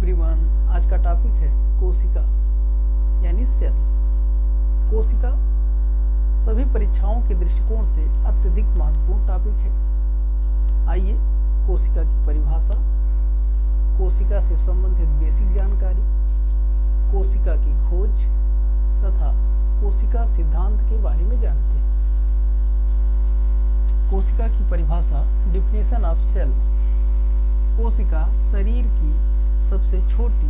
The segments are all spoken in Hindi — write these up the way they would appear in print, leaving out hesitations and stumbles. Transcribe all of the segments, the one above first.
एवरीवन, आज का टॉपिक है कोशिका यानी सेल। कोशिका सभी परीक्षाओं के दृष्टिकोण से अत्यधिक महत्वपूर्ण टॉपिक है। आइए कोशिका की परिभाषा, कोशिका से संबंधित बेसिक जानकारी, कोशिका की खोज तथा कोशिका सिद्धांत के बारे में जानते हैं। कोशिका की परिभाषा, डिफिनेशन ऑफ सेल। कोशिका शरीर की सबसे छोटी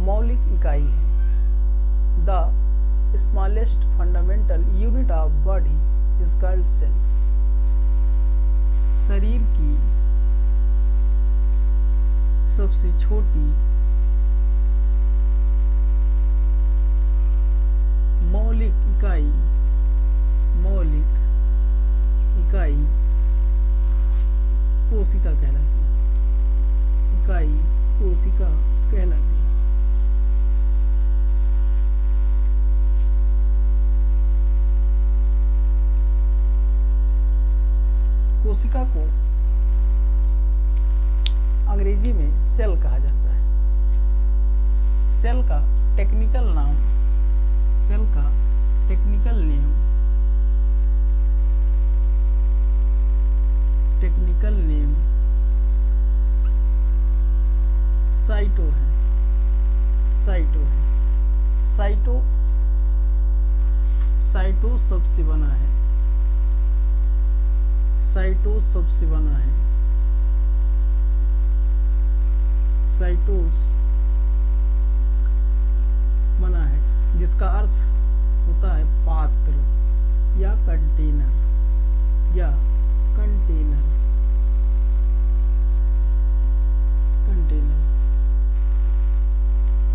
मौलिक इकाई है। The smallest fundamental unit of body is called cell. शरीर की सबसे छोटी मौलिक इकाई कोशिका कहलाती है। इकाई कोशिका कहलाती है। कोशिका को अंग्रेजी में सेल कहा जाता है। सेल का टेक्निकल नेम साइटो है। साइटो सबसे बना है। साइटोस बना है, जिसका अर्थ होता है पात्र या कंटेनर।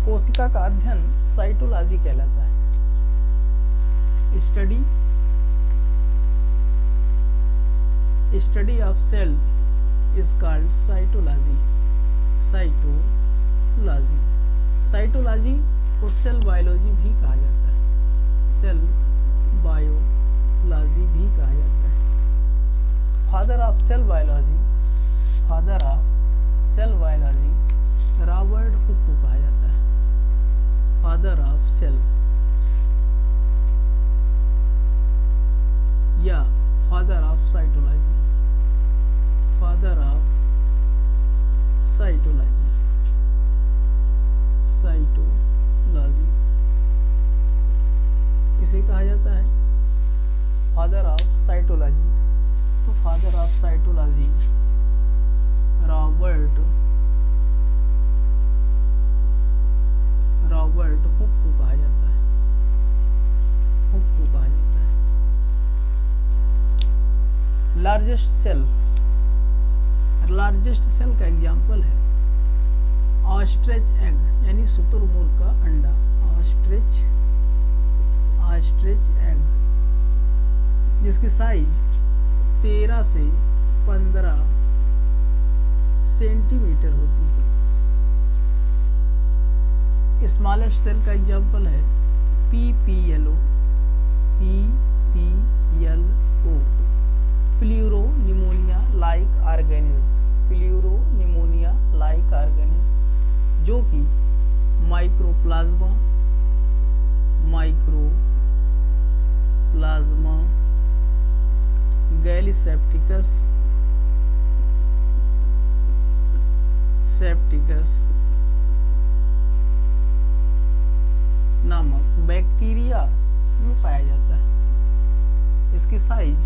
कोशिका का अध्ययन साइटोलॉजी कहलाता है। Study of cell is called cytology. Cytology को सेल बायोलॉजी भी कहा जाता है। Father of cell biology Robert Hooke को कहा जाता है। फादर ऑफ सेल या फादर ऑफ साइटोलॉजी। इसे कहा जाता है फादर ऑफ साइटोलॉजी। तो father of cytology Robert Hooke को कहा जाता है। लार्जेस्ट सेल का एग्जाम्पल है ऑस्ट्रिच एग यानी शुतुरमुर्ग का अंडा। ऑस्ट्रिच एग, जिसकी साइज 13 से 15 सेंटीमीटर होती है। स्मॉलेस्ट सेल का एग्जाम्पल है PPLO प्लूरोनिमोनिया लाइक ऑर्गेनिज्म, जो कि माइक्रोप्लाज्मा गैलीसेप्टिकस नामक बैक्टीरिया में पाया जाता है। इसकी साइज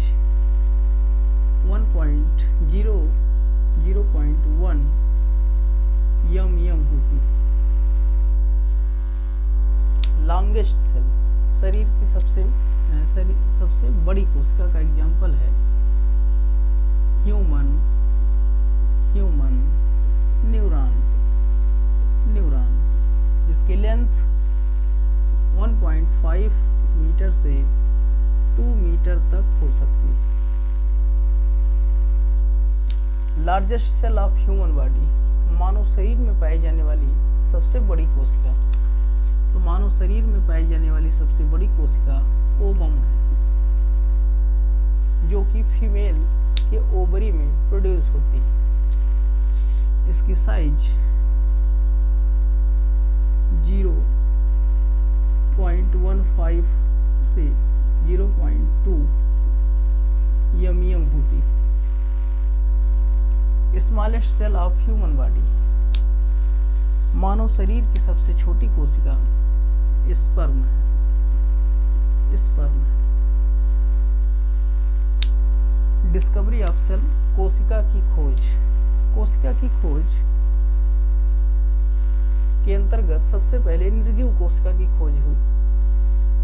0.1 mm होती है। लॉन्गेस्ट सेल, शरीर की सबसे बड़ी कोशिका का एग्जाम्पल है ह्यूमन न्यूरॉन, जिसकी लेंथ 1.5 मीटर से 2 मीटर तक हो सकती है। Largest cell of human body, मानव शरीर में पाई जाने वाली सबसे बड़ी कोशिका। तो मानव शरीर में पाई जाने वाली सबसे बड़ी कोशिका ओवम है, जो कि फीमेल के ओवरी में प्रोड्यूस होती है। इसकी साइज 0.5 से 0.2 mm होती है। Smallest cell of human body, मानव शरीर की सबसे छोटी कोशिका स्पर्म है। स्पर्म है। डिस्कवरी ऑफ सेल, कोशिका की खोज। कोशिका की खोज के अंतर्गत सबसे पहले निर्जीव कोशिका की खोज हुई,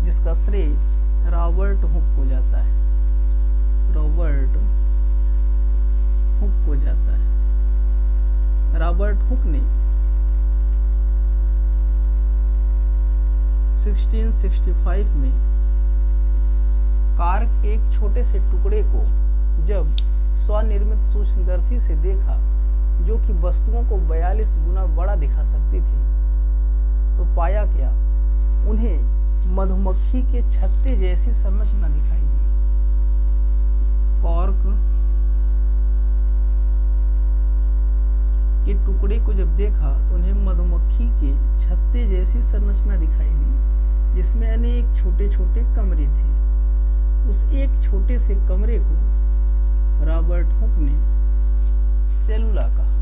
जिसका श्रेय रॉबर्ट हुक को जाता है। रॉबर्ट हुक को जाता है। रॉबर्ट हुक ने 1665 में कार के एक छोटे से टुकड़े को जब स्वनिर्मित सूक्ष्मदर्शी से देखा, जो कि वस्तुओं को 42 गुना बड़ा दिखा सकती थी, तो पाया क्या, उन्हें मधुमक्खी के छत्ते जैसी संरचना दिखाई दी। कॉर्क के टुकड़े को जब देखा तो उन्हें मधुमक्खी के छत्ते जैसी संरचना दिखाई दी, जिसमें अनेक छोटे छोटे कमरे थे। उस एक छोटे से कमरे को रॉबर्ट हुक ने सेलुला कहा,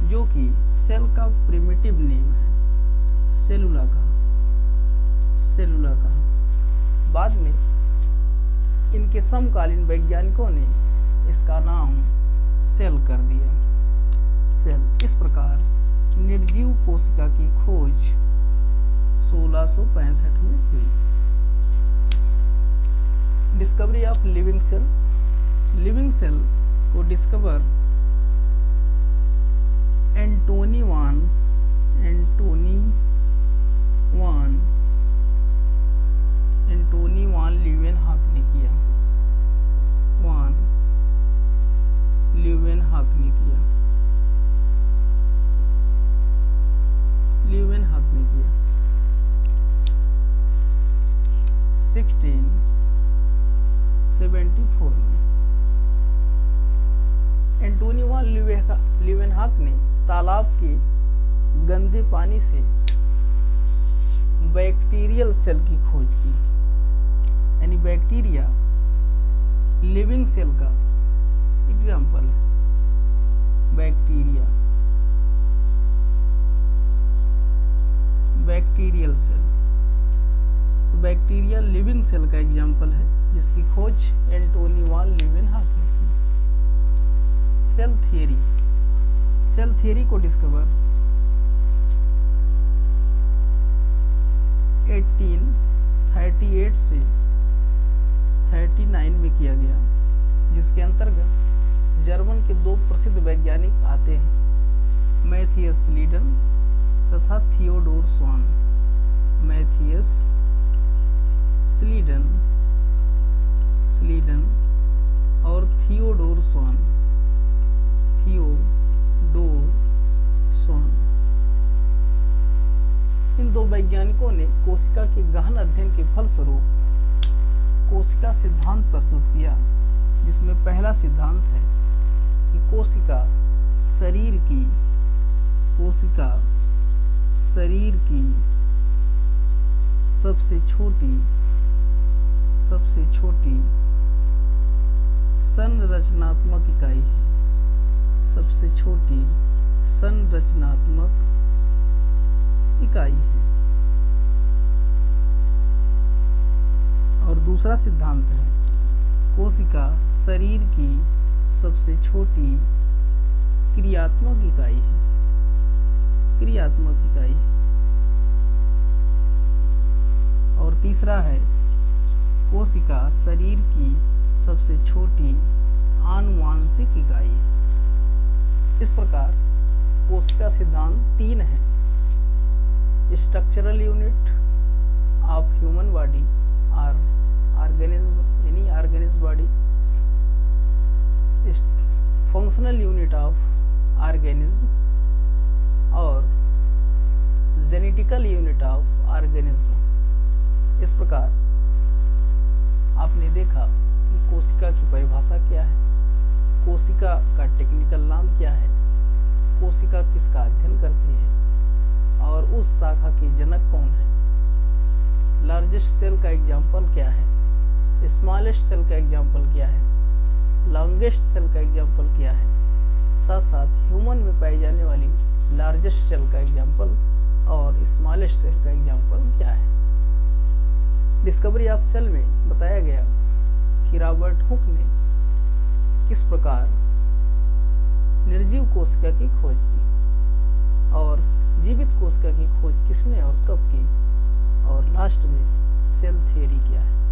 जो कि सेल का प्रिमिटिव नेम है। सेलुला कहा। बाद में इनके समकालीन वैज्ञानिकों ने इसका नाम सेल कर दिया। सेल। इस प्रकार निर्जीव कोशिका की खोज 1665 में हुई। Discovery of living cell. Living cell को डिस्कवर एंटोनी वान ल्यूवेनहॉक ने किया। ल्यूवेनहॉक ने किया। 1674 में एंटोनी वान ल्यूवेनहॉक ने तालाब के गंदे पानी से बैक्टीरियल सेल की खोज की। यानी बैक्टीरिया लिविंग सेल का एग्जाम्पल है। बैक्टीरियल सेल, तो बैक्टीरिया लिविंग सेल का एग्जाम्पल है, जिसकी खोज एंटोनी वान ल्यूवेनहॉक ने की। सेल थियरी को डिस्कवर 1838 से 39 में किया गया, जिसके अंतर्गत जर्मन के दो प्रसिद्ध वैज्ञानिक आते हैं, मैथियस स्लीडन तथा थियोडोर स्वान। मैथियस स्लीडन और थियोडोर स्वान। इन दो वैज्ञानिकों ने कोशिका के गहन अध्ययन के फलस्वरूप कोशिका सिद्धांत प्रस्तुत किया, जिसमें पहला सिद्धांत है कि कोशिका शरीर की सबसे छोटी संरचनात्मक इकाई है। सबसे छोटी संरचनात्मक इकाई है। और दूसरा सिद्धांत है, कोशिका शरीर की सबसे छोटी क्रियात्मक इकाई है। और तीसरा है, कोशिका शरीर की सबसे छोटी आनुवांशिक इकाई है। इस प्रकार कोशिका सिद्धांत 3 है। Structural unit of human body और ऑर्गेनिज्म, यानी organism body. Functional unit of organism और जेनेटिकल यूनिट ऑफ ऑर्गेनिज्म। इस प्रकार आपने देखा कि कोशिका की परिभाषा क्या है, कोशिका का टेक्निकल नाम क्या है, कोशिका किसका अध्ययन करती है और उस शाखा के जनक कौन है। लार्जेस्ट सेल का एग्जाम्पल क्या है, स्मॉलेस्ट सेल का एग्जाम्पल क्या है, लॉन्गेस्ट सेल का एग्जाम्पल क्या है, साथ साथ ह्यूमन में पाई जाने वाली लार्जेस्ट सेल का एग्जाम्पल और स्मॉलेस्ट सेल का एग्जाम्पल क्या है। डिस्कवरी ऑफ सेल में बताया गया कि रॉबर्ट हुक ने किस प्रकार निर्जीव कोशिका की खोज की और जीवित कोशिका की खोज किसने और कब की, और लास्ट में सेल थ्योरी क्या है।